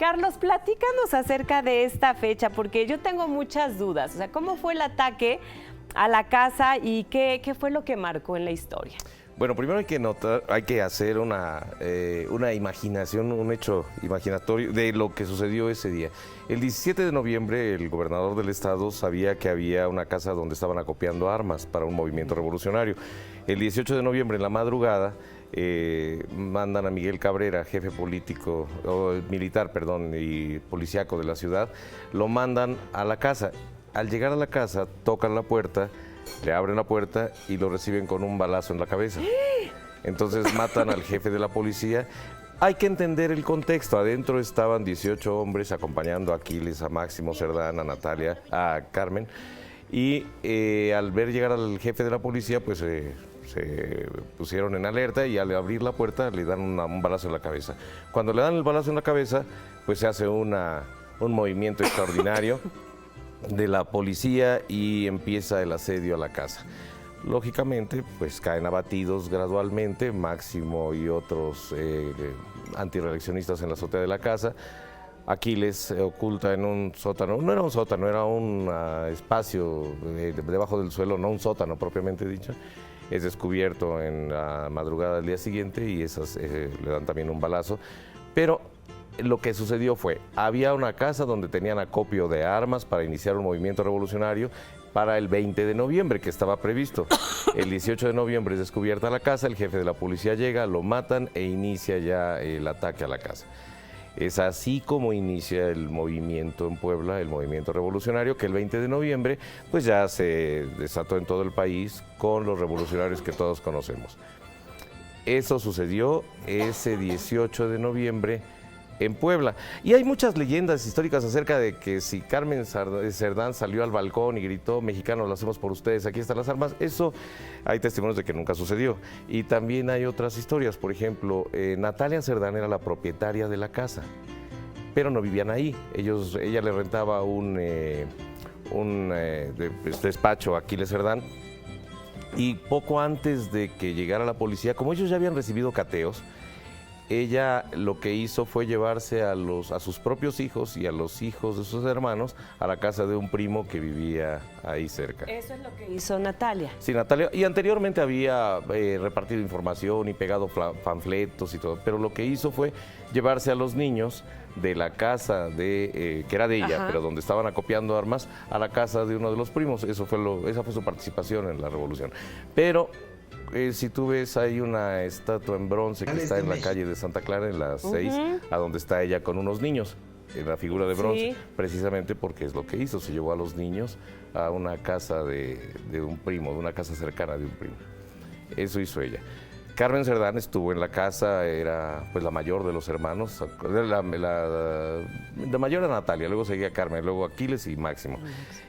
Carlos, platícanos acerca de esta fecha, porque yo tengo muchas dudas. O sea, ¿cómo fue el ataque a la casa y qué fue lo que marcó en la historia? Bueno, primero hay que hacer una imaginación, un hecho imaginatorio de lo que sucedió ese día. El 17 de noviembre, el gobernador del estado sabía que había una casa donde estaban acopiando armas para un movimiento revolucionario. El 18 de noviembre, en la madrugada, mandan a Miguel Cabrera, jefe político, militar, perdón, y policíaco de la ciudad, lo mandan a la casa. Al llegar a la casa, tocan la puerta, le abren la puerta y lo reciben con un balazo en la cabeza. Entonces matan al jefe de la policía. Hay que entender el contexto. Adentro estaban 18 hombres acompañando a Aquiles, a Máximo Cerdán, a Natalia, a Carmen. Y al ver llegar al jefe de la policía, pues se pusieron en alerta y al abrir la puerta le dan un balazo en la cabeza. Cuando le dan el balazo en la cabeza, pues se hace un movimiento extraordinario de la policía y empieza el asedio a la casa. Lógicamente, pues caen abatidos gradualmente, Máximo y otros antirreeleccionistas en la azotea de la casa. Aquiles se oculta en un sótano, no era un sótano, era un espacio debajo del suelo, no un sótano propiamente dicho. Es descubierto en la madrugada del día siguiente y le dan también un balazo. Pero lo que sucedió fue, había una casa donde tenían acopio de armas para iniciar un movimiento revolucionario para el 20 de noviembre, que estaba previsto. El 18 de noviembre es descubierta la casa, el jefe de la policía llega, lo matan e inicia ya el ataque a la casa. Es así como inicia el movimiento en Puebla, el movimiento revolucionario, que el 20 de noviembre pues ya se desató en todo el país con los revolucionarios que todos conocemos. Eso sucedió ese 18 de noviembre en Puebla. Y hay muchas leyendas históricas acerca de que si Carmen Cerdán salió al balcón y gritó, mexicanos, lo hacemos por ustedes, aquí están las armas, eso hay testimonios de que nunca sucedió. Y también hay otras historias, por ejemplo, Natalia Cerdán era la propietaria de la casa, pero no vivían ahí. Ella le rentaba un despacho a Aquiles Cerdán, y poco antes de que llegara la policía, como ellos ya habían recibido cateos, ella lo que hizo fue llevarse a sus propios hijos y a los hijos de sus hermanos a la casa de un primo que vivía ahí cerca. Eso es lo que hizo Natalia. Sí, Natalia. Y anteriormente había repartido información y pegado panfletos y todo, pero lo que hizo fue llevarse a los niños de la casa que era de ella, pero donde estaban acopiando armas, a la casa de uno de los primos. Esa fue su participación en la revolución. Pero si tú ves, hay una estatua en bronce que está en la calle de Santa Clara, en la 6, a donde está ella con unos niños, en la figura de bronce, precisamente porque es lo que hizo, se llevó a los niños a una casa de un primo, de una casa cercana de un primo. Eso hizo ella. Carmen Cerdán estuvo en la casa, era pues la mayor de los hermanos, la mayor era Natalia, luego seguía Carmen, luego Aquiles y Máximo.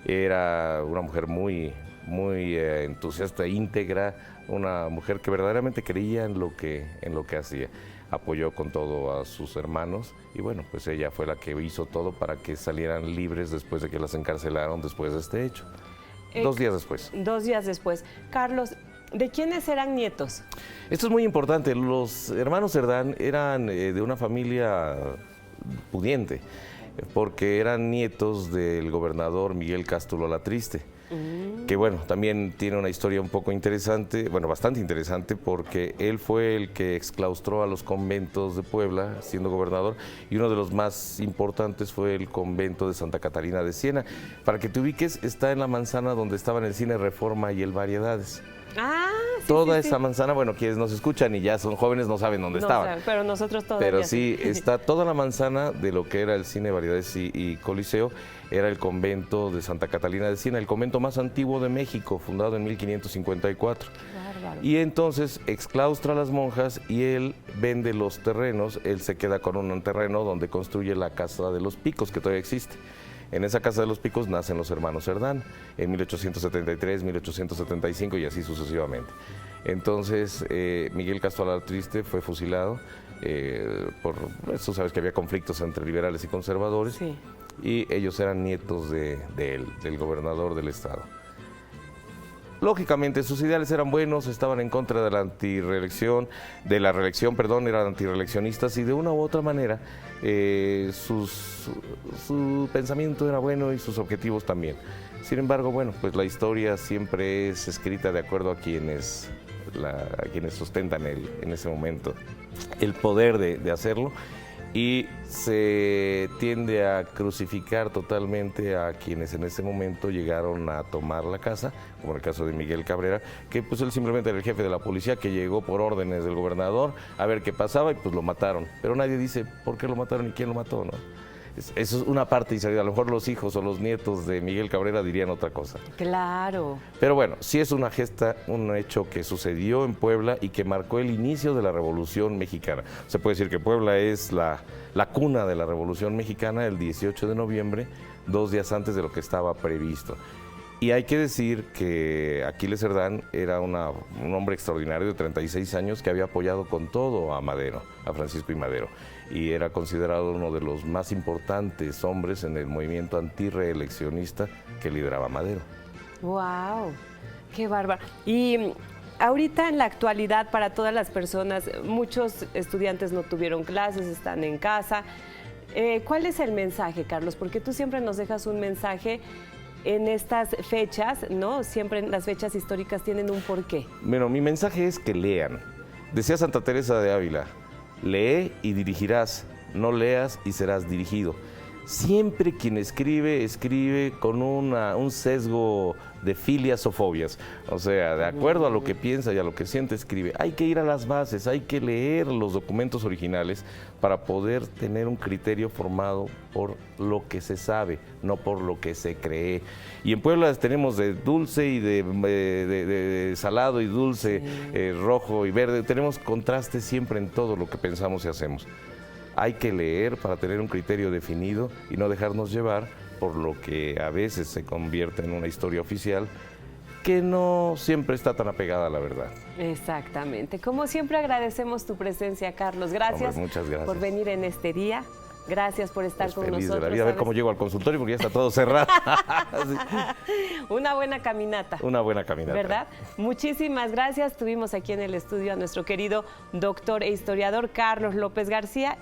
Era una mujer muy entusiasta, íntegra, una mujer que verdaderamente creía en lo que hacía. Apoyó con todo a sus hermanos y bueno, pues ella fue la que hizo todo para que salieran libres después de que las encarcelaron después de este hecho. 2 días después. 2 días después. Carlos, ¿de quiénes eran nietos? Esto es muy importante. Los hermanos Cerdán eran de una familia pudiente, porque eran nietos del gobernador Miguel Cástulo Alatriste, que bueno, también tiene una historia un poco interesante, bueno, bastante interesante, porque él fue el que exclaustró a los conventos de Puebla, siendo gobernador, y uno de los más importantes fue el convento de Santa Catarina de Siena. Para que te ubiques, está en la manzana donde estaban el Cine Reforma y el Variedades. Toda esa manzana, bueno, quienes nos escuchan y ya son jóvenes no saben dónde estaban. Pero nosotros todavía. Pero sí, está toda la manzana de lo que era el Cine Variedades y Coliseo, era el convento de Santa Catalina de Siena, el convento más antiguo de México, fundado en 1554. Bárbaro. Y entonces exclaustra a las monjas y él vende los terrenos, él se queda con un terreno donde construye la Casa de los Picos, que todavía existe. En esa Casa de los Picos nacen los hermanos Cerdán, en 1873, 1875 y así sucesivamente. Entonces, Miguel Cástulo Alatriste fue fusilado, tú sabes que había conflictos entre liberales y conservadores, y ellos eran nietos del gobernador del estado. lógicamente sus ideales eran buenos, estaban en contra de la reelección, perdón, eran antireeleccionistas y de una u otra manera su pensamiento era bueno y sus objetivos también. Sin embargo, bueno, pues la historia siempre es escrita de acuerdo a quienes sustentan en ese momento el poder de hacerlo, y se tiende a crucificar totalmente a quienes en ese momento llegaron a tomar la casa, como en el caso de Miguel Cabrera, que pues él simplemente era el jefe de la policía que llegó por órdenes del gobernador a ver qué pasaba y pues lo mataron. Pero nadie dice por qué lo mataron y quién lo mató, ¿no? Eso es una parte y a lo mejor los hijos o los nietos de Miguel Cabrera dirían otra cosa. Claro. Pero bueno, sí es una gesta, un hecho que sucedió en Puebla y que marcó el inicio de la Revolución Mexicana. Se puede decir que Puebla es la cuna de la Revolución Mexicana el 18 de noviembre, 2 días antes de lo que estaba previsto. Y hay que decir que Aquiles Cerdán era un hombre extraordinario de 36 años que había apoyado con todo a Madero, a Francisco I. Madero, y era considerado uno de los más importantes hombres en el movimiento antirreeleccionista que lideraba Madero. ¡Wow! ¡Qué bárbaro! Y ahorita en la actualidad, para todas las personas, muchos estudiantes no tuvieron clases, están en casa. ¿Cuál es el mensaje, Carlos? Porque tú siempre nos dejas un mensaje en estas fechas, ¿no? Siempre las fechas históricas tienen un porqué. Bueno, mi mensaje es que lean. Decía Santa Teresa de Ávila, lee y dirigirás, no leas y serás dirigido. Siempre quien escribe, escribe con un sesgo de filias o fobias. O sea, de acuerdo a lo que piensa y a lo que siente, escribe. Hay que ir a las bases, hay que leer los documentos originales para poder tener un criterio formado por lo que se sabe, no por lo que se cree. Y en Puebla tenemos de dulce y de salado y dulce, sí, rojo y verde. Tenemos contrastes siempre en todo lo que pensamos y hacemos. Hay que leer para tener un criterio definido y no dejarnos llevar por lo que a veces se convierte en una historia oficial que no siempre está tan apegada a la verdad. Exactamente. Como siempre agradecemos tu presencia, Carlos. Gracias, muchas gracias por venir en este día. Gracias por estar con feliz nosotros. De la vida. A ver cómo llego al consultorio porque ya está todo cerrado. Una buena caminata. Una buena caminata. ¿Verdad? Muchísimas gracias. Tuvimos aquí en el estudio a nuestro querido doctor e historiador Carlos López García.